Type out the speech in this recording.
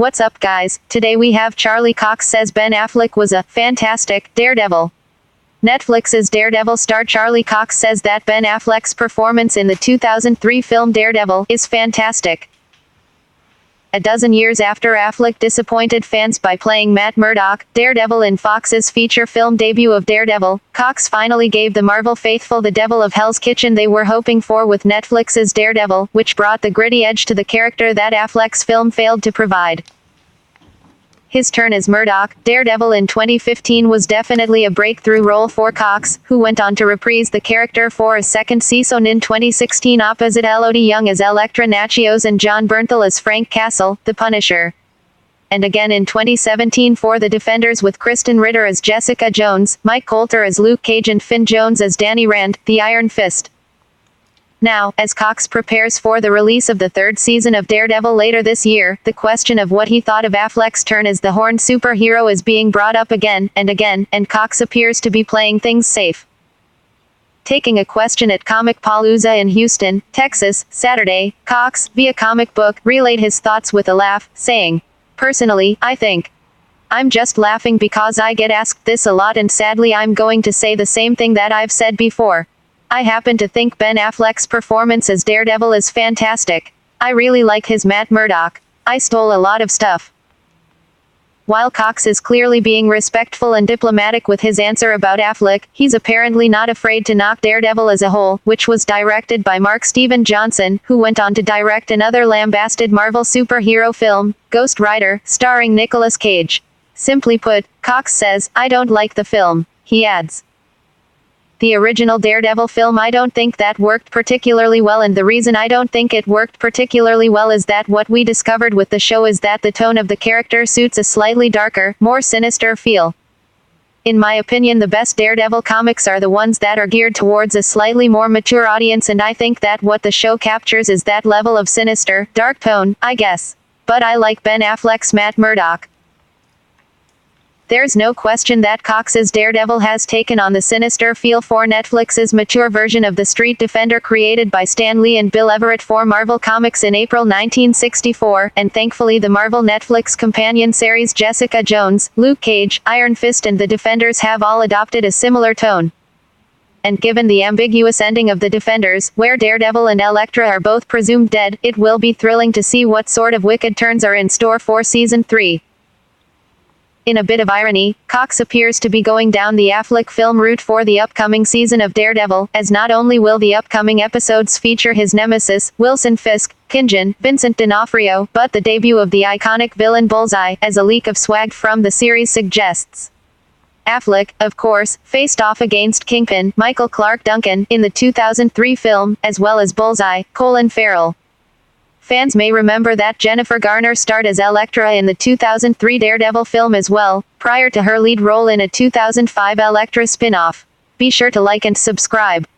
What's up, guys? Today we have Charlie Cox says Ben Affleck was a fantastic Daredevil. Netflix's Daredevil star Charlie Cox says that Ben Affleck's performance in the 2003 film Daredevil is fantastic. A dozen years after Affleck disappointed fans by playing Matt Murdock, Daredevil in Fox's feature film debut of Daredevil, Cox finally gave the Marvel faithful the devil of Hell's Kitchen they were hoping for with Netflix's Daredevil, which brought the gritty edge to the character that Affleck's film failed to provide. His turn as Murdock, Daredevil in 2015 was definitely a breakthrough role for Cox, who went on to reprise the character for a second season in 2016 opposite Elodie Young as Elektra Natchios and John Bernthal as Frank Castle, the Punisher. And again in 2017 for The Defenders with Kristen Ritter as Jessica Jones, Mike Colter as Luke Cage and Finn Jones as Danny Rand, the Iron Fist. Now, as Cox prepares for the release of the third season of Daredevil later this year, the question of what he thought of Affleck's turn as the horned superhero is being brought up again, and Cox appears to be playing things safe. Taking a question at Comicpalooza in Houston, Texas, Saturday, Cox, via comic book, relayed his thoughts with a laugh, saying, "Personally, I think I'm just laughing because I get asked this a lot and sadly I'm going to say the same thing that I've said before. I happen to think Ben Affleck's performance as Daredevil is fantastic. I really like his Matt Murdock. I stole a lot of stuff." While Cox is clearly being respectful and diplomatic with his answer about Affleck, he's apparently not afraid to knock Daredevil as a whole, which was directed by Mark Steven Johnson, who went on to direct another lambasted Marvel superhero film, Ghost Rider, starring Nicolas Cage. Simply put, Cox says, "I don't like the film." He adds, "The original Daredevil film I don't think that worked particularly well, and the reason I don't think it worked particularly well is that what we discovered with the show is that the tone of the character suits a slightly darker, more sinister feel. In my opinion the best Daredevil comics are the ones that are geared towards a slightly more mature audience, and I think that what the show captures is that level of sinister, dark tone, I guess. But I like Ben Affleck's Matt Murdock." There's no question that Cox's Daredevil has taken on the sinister feel for Netflix's mature version of the Street Defender created by Stan Lee and Bill Everett for Marvel Comics in April 1964, and thankfully the Marvel Netflix companion series Jessica Jones, Luke Cage, Iron Fist and The Defenders have all adopted a similar tone. And given the ambiguous ending of The Defenders, where Daredevil and Elektra are both presumed dead, it will be thrilling to see what sort of wicked turns are in store for Season 3. In a bit of irony, Cox appears to be going down the Affleck film route for the upcoming season of Daredevil, as not only will the upcoming episodes feature his nemesis, Wilson Fisk, Kingen, Vincent D'Onofrio, but the debut of the iconic villain Bullseye, as a leak of swag from the series suggests. Affleck, of course, faced off against Kingpin, Michael Clarke Duncan, in the 2003 film, as well as Bullseye, Colin Farrell. Fans may remember that Jennifer Garner starred as Elektra in the 2003 Daredevil film as well, prior to her lead role in a 2005 Elektra spin-off. Be sure to like and subscribe.